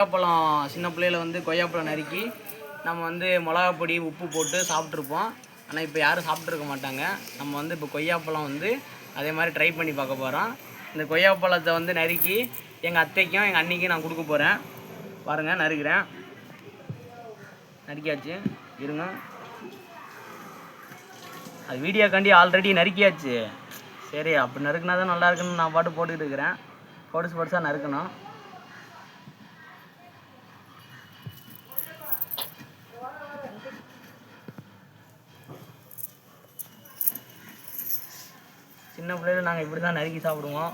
கொய்யாப்பழம் சின்ன பிள்ளையில வந்து கொய்யாப்பழம் நறுக்கி நம்ம வந்து மிளகா பொடி உப்பு போட்டு சாப்பிட்ருப்போம். ஆனால் இப்போ யாரும் சாப்பிட்ருக்க மாட்டாங்க. நம்ம வந்து இப்போ கொய்யாப்பழம் வந்து அதே மாதிரி ட்ரை பண்ணி பார்க்க போகிறோம். இந்த கொய்யாப்பழத்தை வந்து நறுக்கி எங்கள் அத்தைக்கும் எங்கள் அண்ணிக்கும் நான் கொடுக்க போகிறேன். பாருங்கள், நறுக்கிறேன். நறுக்கியாச்சு, இருங்க. அது வீடியோக்காண்டி ஆல்ரெடி நறுக்கியாச்சு. சரி, அப்படி நறுக்குனா தான் நல்லா இருக்குன்னு நான் பாட்டு போட்டுக்கிட்டு இருக்கிறேன். பொடுசாக நறுக்கணும். சின்ன பிள்ளையில நாங்கள் இப்படி தான் நறுக்கி சாப்பிடுவோம்.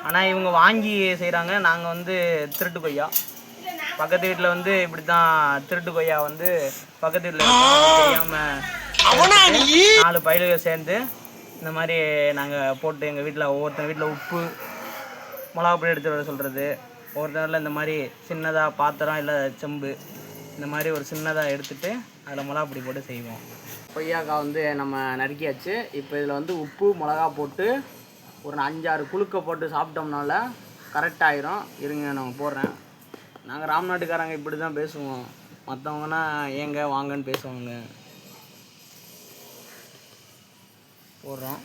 ஆனால் இவங்க வாங்கி செய்கிறாங்க. நாங்கள் வந்து திருட்டு கொய்யா, பக்கத்து வீட்டில் வந்து இப்படி தான் திருட்டு கொய்யா வந்து பக்கத்து வீட்டில் தெரியாமல் 4 பயிலுக சேர்ந்து இந்த மாதிரி நாங்கள் போட்டு எங்கள் வீட்டில் ஒவ்வொருத்தர் வீட்டில் உப்பு மிளகா பொடி எடுத்துகிட்டு வர சொல்கிறது, ஒவ்வொருத்தரில் இந்த மாதிரி சின்னதாக பாத்திரம் இல்லை செம்பு இந்த மாதிரி ஒரு சின்னதாக எடுத்துகிட்டு அதில் மிளகா பொடி போட்டு செய்வோம். கொய்யாக்காய் வந்து நம்ம நறுக்கியாச்சு. இப்போ இதில் வந்து உப்பு மிளகா போட்டு ஒரு 5-6 குலுக்க போட்டு சாப்பிட்டோம்னால கரெக்டாகிடும். இருங்க, நான் போடுறேன். நாங்கள் ராம்நாட்டுக்காரங்க இப்படி தான் பேசுவோம். மற்றவங்கன்னா ஏங்க வாங்கன்னு பேசுவாங்க. போடுறோம்.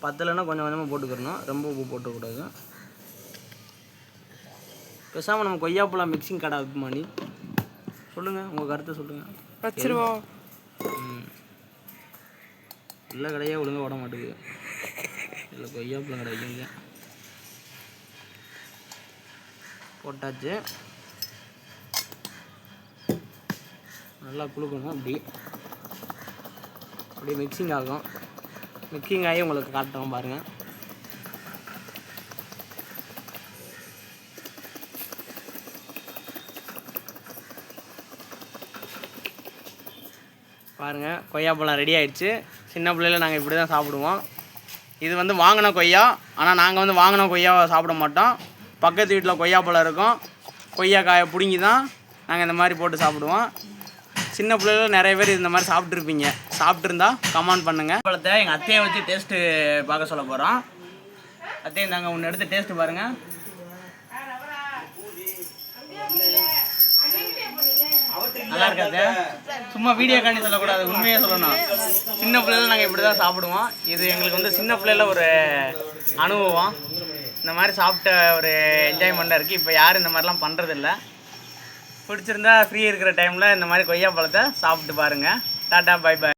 பத்தலைன்னா கொஞ்சம் கொஞ்சமாக போட்டுக்கிறணும், ரொம்ப உப்பு போட்டக்கூடாது. பேசாமல் நம்ம கொய்யாப்பழம் மிக்சிங் கடை அபிமானி சொல்லுங்கள், உங்கள் கருத்தை சொல்லுங்கள். வச்சிருவோம். இல்லை, கடையே ஒழுங்காக ஓட மாட்டேங்குது. இல்லை, கொய்யாப்பழம் கடை வைக்கிங்க. போட்டாச்சு. நல்லா குளுக்கணும். அப்படியே மிக்சிங் ஆகும். மிக்சிங் ஆகி உங்களுக்கு காட்டுறோம் பாருங்கள். பாருங்கள், கொய்யாப்பழம் ரெடி ஆகிடுச்சு. சின்ன பிள்ளையில நாங்கள் இப்படி தான் சாப்பிடுவோம். இது வந்து வாங்கின கொய்யா. ஆனால் நாங்கள் வந்து வாங்கின கொய்யாவை சாப்பிட மாட்டோம். பக்கத்து வீட்டில் கொய்யாப்பழம் இருக்கும். கொய்யாக்காயை பிடுங்கி தான் நாங்கள் இந்த மாதிரி போட்டு சாப்பிடுவோம். சின்ன பிள்ளைல நிறைய பேர் இந்த மாதிரி சாப்பிட்ருப்பீங்க. சாப்பிட்ருந்தா கமெண்ட் பண்ணுங்கள். பழத்தை எங்கள் அத்தையை வச்சு டேஸ்ட்டு பார்க்க சொல்ல போகிறோம். அத்தையை நாங்கள் ஒன்று எடுத்து டேஸ்ட்டு பாருங்கள். நல்லா இருக்காது. சும்மா வீடியோ காண்டி சொல்லக்கூடாது, உண்மையாக சொல்லணும். சின்ன பிள்ளைல நாங்கள் இப்படி தான் சாப்பிடுவோம். இது எங்களுக்கு வந்து சின்ன பிள்ளைல ஒரு அனுபவம். இந்த மாதிரி சாப்பிட்ட ஒரு என்ஜாய்மெண்ட்டாக இருக்குது. இப்போ யாரும் இந்த மாதிரிலாம் பண்ணுறதில்ல. பிடிச்சிருந்தா ஃப்ரீ இருக்கிற டைமில் இந்த மாதிரி கொய்யா பழத்தை சாப்பிட்டு பாருங்கள். Tata, bye bye.